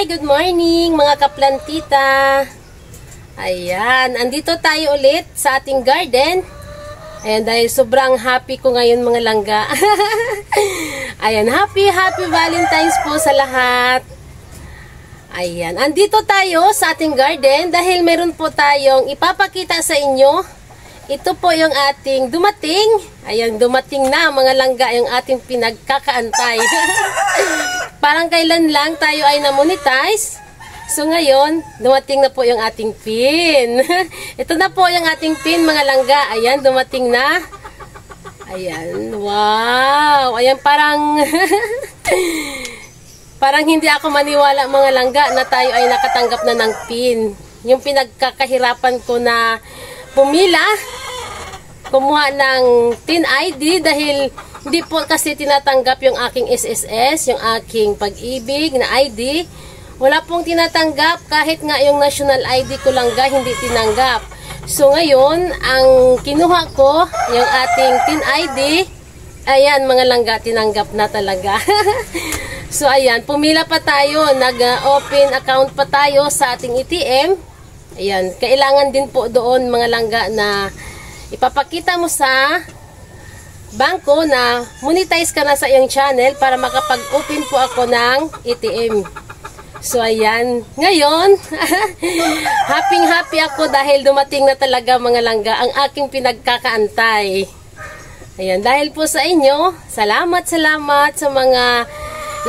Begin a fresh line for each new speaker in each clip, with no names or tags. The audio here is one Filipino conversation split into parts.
Good morning mga kaplantita. Ayan, andito tayo ulit sa ating garden. Ayan, dahil sobrang happy ko ngayon mga langga. Ayan, happy Valentine's po sa lahat. Ayan, andito tayo sa ating garden dahil meron po tayong ipapakita sa inyo. Ito po yung ating dumating. Ayan, dumating na mga langga yung ating pinagkakaantay. Parang kailan lang tayo ay na-monetize. So ngayon, dumating na po yung ating pin. Ito na po yung ating pin mga langga. Ayan, dumating na. Ayan, wow. Ayan, parang parang hindi ako maniwala mga langga na tayo ay nakatanggap na ng pin. Yung pinagkakahirapan ko na pumila, kumuha ng tin ID dahil hindi po kasi tinatanggap yung aking SSS, yung aking pag-ibig na ID. Wala pong tinatanggap kahit nga yung national ID ko lang hindi tinanggap. So ngayon, ang kinuha ko, yung ating tin ID, ayan mga langga, tinanggap na talaga. So ayan, pumila pa tayo, nag-open account pa tayo sa ating ATM. Ayan, kailangan din po doon mga langga na ipapakita mo sa bangko na monetize ka na sa iyong channel para makapag-open po ako ng ATM. So ayan, ngayon happy ako dahil dumating na talaga mga langga ang aking pinagkakaantay. Ayan, dahil po sa inyo, salamat sa mga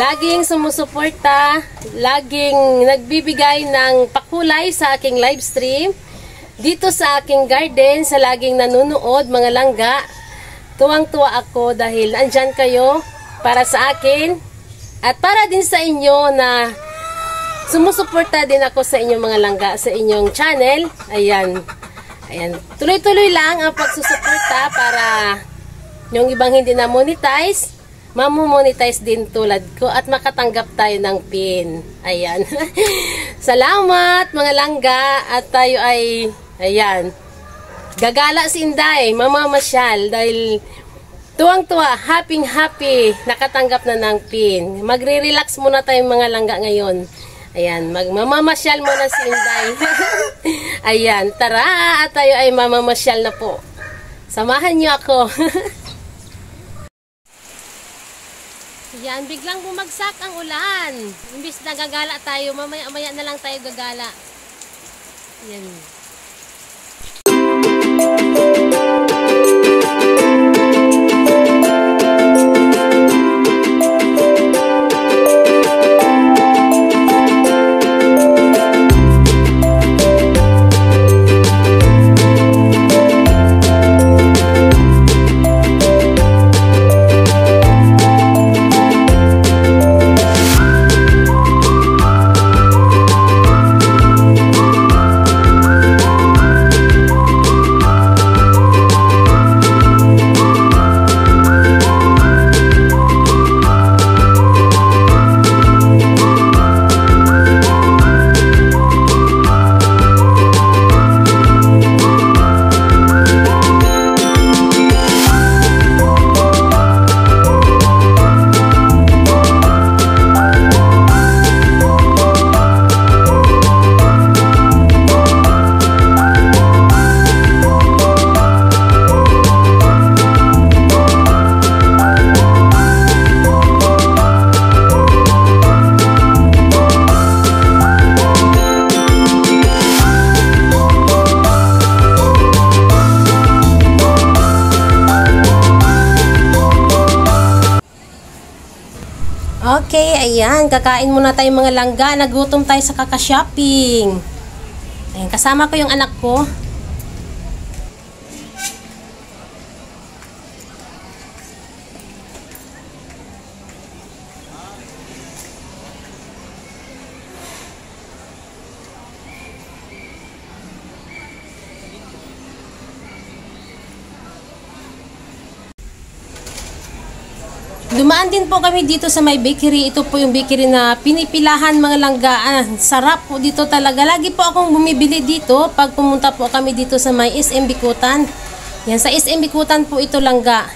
laging sumusuporta, laging nagbibigay ng pakulay sa aking live stream dito sa aking garden, sa laging nanonood mga langga. Tuwang-tuwa ako dahil andyan kayo para sa akin at para din sa inyo na sumusuporta din ako sa inyong mga langga, sa inyong channel. Ayan. Ayan. Tuloy-tuloy lang ang pagsusuporta para yung ibang hindi na monetize, mamu-monetize din tulad ko at makatanggap tayo ng pin. Ayan. Salamat mga langga at tayo ay, ayan, gagala si Inday, mamamasyal dahil tuwang-tuwa, happy, nakatanggap na ng pin. Magre-relax muna tayo mga langga ngayon. Ayan, magmamamasyal muna si Inday. Ayan, tara at tayo ay mamamasyal na po. Samahan niyo ako. Ayan, biglang bumagsak ang ulan. Imbis na gagala tayo, mamaya-maya na lang tayo gagala. Ayan. Okay, ayan. Kakain muna tayo mga langga. Nagutom tayo sa kaka-shopping. Ayan, kasama ko yung anak ko. Dumaan din po kami dito sa may bakery. Ito po yung bakery na pinipilahan mga langga. Sarap po dito talaga. Lagi po akong bumibili dito pag pumunta po kami dito sa may SM Bikutan. Yan, sa SM Bikutan po ito langga.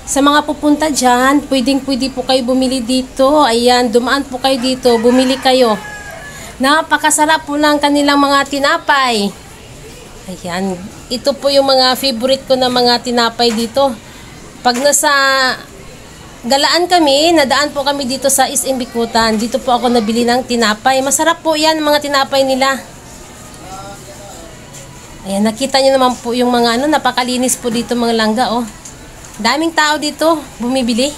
Sa mga pupunta dyan, pwede po kayo bumili dito. Ayan, dumaan po kayo dito, bumili kayo. Napakasarap po ng kanilang mga tinapay. Ayan, ito po yung mga favorite ko na mga tinapay dito. Pag nasa Galaan kami, nadaan po kami dito sa SM Bikutan. Dito po ako nabili ng tinapay. Masarap po yan, mga tinapay nila. Ayan, nakita nyo naman po yung mga napakalinis po dito mga langga, oh. Daming tao dito, bumibili.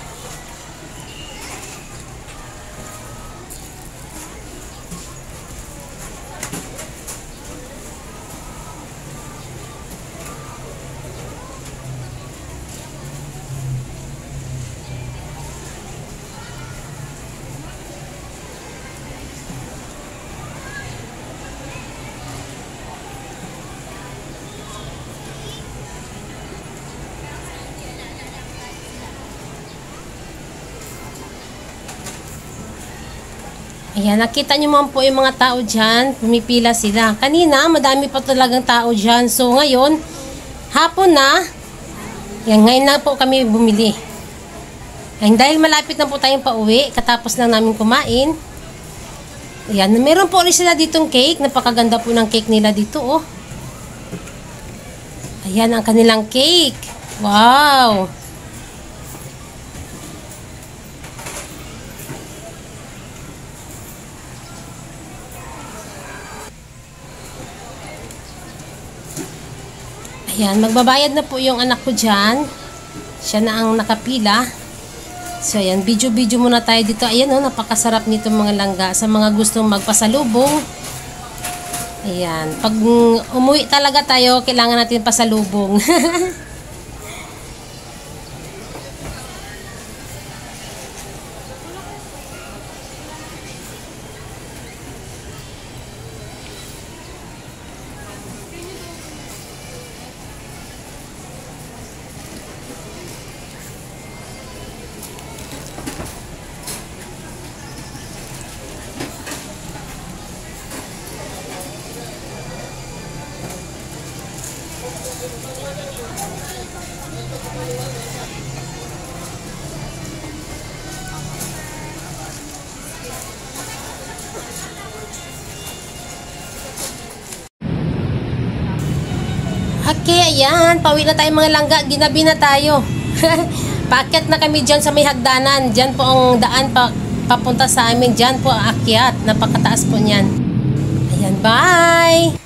Ayan, nakita nyo man po yung mga tao dyan, pumipila sila. Kanina, madami pa talagang tao dyan. So, ngayon, hapon na, yan, ngayon na po kami bumili. Ayan, dahil malapit na po tayong pauwi, katapos lang namin kumain. Ayan, meron po ulit sila ditong cake. Napakaganda po ng cake nila dito, oh. Ayan, ang kanilang cake. Wow! Ayan, magbabayad na po yung anak ko dyan. Siya na ang nakapila. So, ayan, video-video muna tayo dito. Ayan, oh, napakasarap nito mga langga. Sa mga gustong magpasalubong. Ayan, pag umuwi talaga tayo, kailangan natin pasalubong. Okay, ayan. Pauwi na tayo mga langga. Ginabi na tayo. Paakyat na kami dyan sa may hagdanan. Dyan po ang daan papunta sa amin. Dyan po ang akyat. Napakataas po niyan. Ayan, bye!